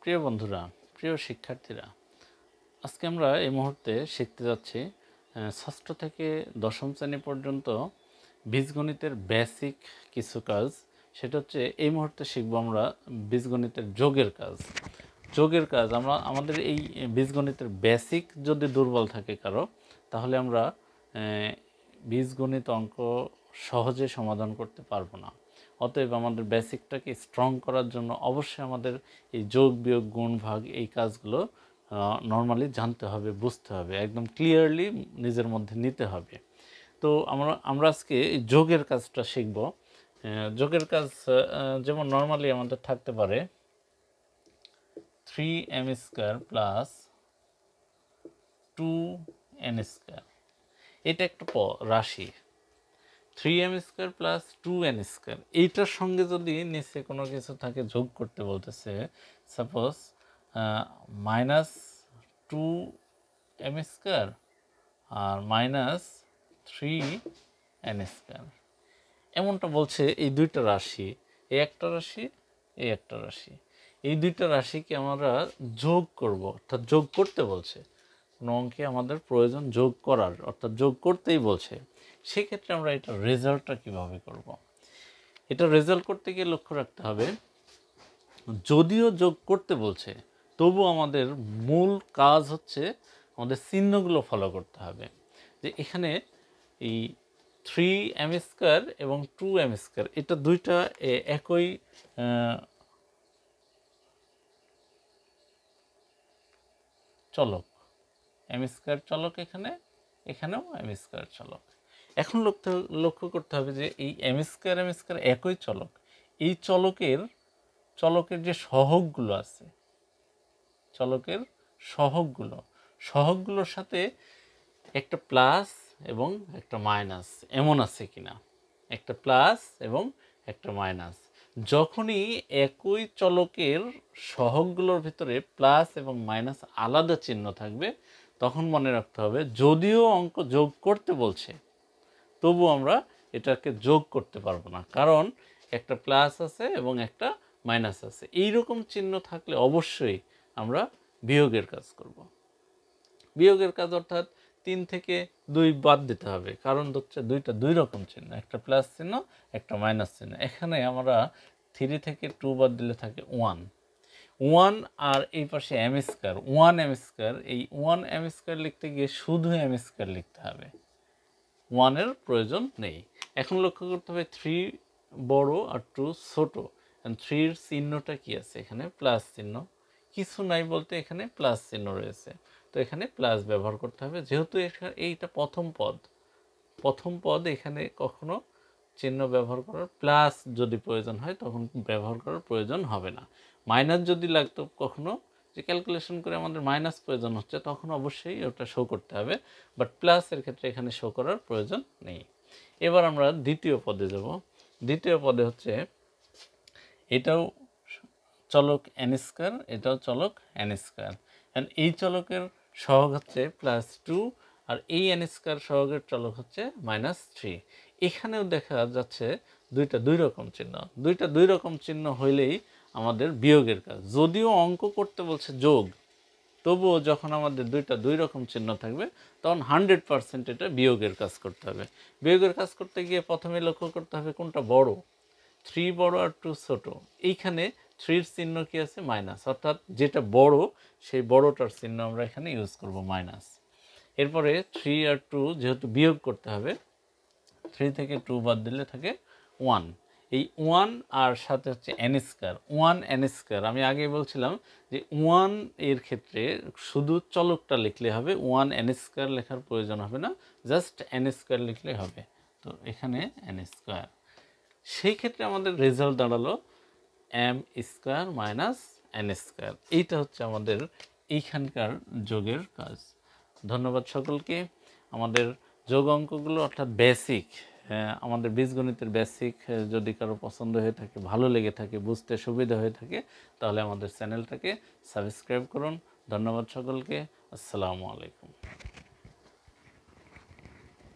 প্রিয় বন্ধুরা, প্রিয় শিক্ষার্থীরা, আজকে আমরা এই মুহূর্তে শিখতে যাচ্ছি ষষ্ঠ থেকে দশম শ্রেণী পর্যন্ত বীজগণিতের বেসিক কিছু কাজ। সেটা হচ্ছে এই মুহূর্তে শিখব আমরা বীজগণিতের যোগের কাজ। আমরা আমাদের এই বীজগণিতের বেসিক যদি দুর্বল থাকে কারো, তাহলে আমরা বীজগণিত অঙ্ক সহজে সমাধান করতে পারবো না। অতএব আমাদের বেসিকটাকে স্ট্রং করার জন্য অবশ্যই আমাদের এই যোগ বিয়োগ গুণ ভাগ এই কাজগুলো নর্মালি জানতে হবে, বুঝতে হবে, একদম ক্লিয়ারলি নিজের মধ্যে নিতে হবে। তো আমরা আজকে যোগের কাজটা শিখব। যোগের কাজ যেমন নর্মালি আমাদের থাকতে পারে 3m² প্লাস 2n²। এটা একটা রাশি। 3m² প্লাস 2n², এইটার সঙ্গে যদি নিচে কোনো কিছু থাকে যোগ করতে বলতেছে, সাপোজ -2m² আর -3n², এমনটা বলছে। এই দুইটা রাশি, এই একটা রাশি, এই একটা রাশি, এই দুইটা রাশিকে আমরা যোগ করব, অর্থাৎ যোগ করতে বলছে। কোনো অঙ্কে আমাদের প্রয়োজন যোগ করার, অর্থাৎ যোগ করতেই বলছে। সেক্ষেত্রে আমরা এটা রেজাল্টটা কীভাবে করব? এটা রেজাল্ট করতে গিয়ে লক্ষ্য রাখতে হবে, যদিও যোগ করতে বলছে তবু আমাদের মূল কাজ হচ্ছে আমাদের চিহ্নগুলো ফলো করতে হবে। যে এখানে এই 3m² এবং 2m², এটা দুইটা একই চলক, m² চলক, এখানেও m² চলক। এখন লক্ষ্য করতে হবে যে এই m² একই চলক, এই চলকের যে সহগগুলো আছে, চলকের সহগগুলোর সাথে একটা প্লাস এবং একটা মাইনাস এমন আছে কিনা, একটা প্লাস এবং একটা মাইনাস। যখনই একই চলকের সহগগুলোর ভিতরে প্লাস এবং মাইনাস আলাদা চিহ্ন থাকবে, তখন মনে রাখতে হবে যদিও অঙ্ক যোগ করতে বলছে তবু আমরা এটাকে যোগ করতে পারবো না, কারণ একটা প্লাস আছে এবং একটা মাইনাস আছে। এই রকম চিহ্ন থাকলে অবশ্যই আমরা বিয়োগের কাজ করব। বিয়োগের কাজ অর্থাৎ 3 থেকে 2 বাদ দিতে হবে, কারণ হচ্ছে দুইটা দুই রকম চিহ্ন, একটা প্লাস চিহ্ন, একটা মাইনাস চিহ্ন। এখানে আমরা 3 থেকে 2 বাদ দিলে থাকে 1 আর এই পাশে m², 1m²। এই 1m² লিখতে গিয়ে শুধু m² লিখতে হবে, 1 এর প্রয়োজন নেই। এখন লক্ষ্য করতে হবে 3 বড় আর 2 ছোট। 3 এর চিহ্নটা কি আছে? এখানে প্লাস চিহ্ন, কিছু নাই বলতে এখানে প্লাস চিহ্ন রয়েছে, তো এখানে প্লাস ব্যবহার করতে হবে। যেহেতু এইটা প্রথম পদ, এখানে কখনো চিহ্ন ব্যবহার করার, প্লাস যদি প্রয়োজন হয় তখন ব্যবহার করার প্রয়োজন হবে না। মাইনাস যদি লাগতো কখনো, যে ক্যালকুলেশন করে আমাদের মাইনাস প্রয়োজন হচ্ছে, তখন অবশ্যই ওটা শো করতে হবে, বাট প্লাসের ক্ষেত্রে এখানে শো করার প্রয়োজন নেই। এবার আমরা দ্বিতীয় পদে যাব। দ্বিতীয় পদে হচ্ছে এটাও চলক n², এটাও চলক n²। এই চলকের সহগ হচ্ছে +2 আর এই n² সহগের চলক হচ্ছে -3। এখানেও দেখা যাচ্ছে দুইটা দুই রকম চিহ্ন হইলেই আমাদের বিয়োগের কাজ। যদিও অঙ্ক করতে বলছে যোগ, তবুও যখন আমাদের দুইটা দুই রকম চিহ্ন থাকবে তখন 100% এটা বিয়োগের কাজ করতে হবে। বিয়োগের কাজ করতে গিয়ে প্রথমে লক্ষ্য করতে হবে কোনটা বড়, 3 বড় আর 2 ছোট। এইখানে 3 এর চিহ্ন কি আছে? মাইনাস, অর্থাৎ যেটা বড় সেই বড়টার চিহ্ন আমরা এখানে ইউজ করব, মাইনাস। এরপরে 3 আর 2 যেহেতু বিয়োগ করতে হবে, 3 থেকে 2 বাদ দিলে থাকে 1। এই 1 আর সাথে হচ্ছে n², 1n²। আমি আগেই বলছিলাম যে 1 এর ক্ষেত্রে শুধু চলকটা লিখলে হবে, 1n² লেখার প্রয়োজন হবে না, জাস্ট n² লিখলে হবে। তো এখানে n²। সেই ক্ষেত্রে আমাদের রেজাল্ট দাঁড়ালো m² n²। এইটা হচ্ছে আমাদের এইখানকার যোগের কাজ। ধন্যবাদ সকলকে। আমাদের যোগ অঙ্কগুলো অর্থাৎ বেসিক, আমাদের বীজগণিতের বেসিক যদি কারো পছন্দ হয়ে থাকে, ভালো লেগে থাকে, বুঝতে সুবিধা হয়ে থাকে, তাহলে আমাদের চ্যানেলটাকে সাবস্ক্রাইব করুন। ধন্যবাদ সকলকে। আসসালামু আলাইকুম।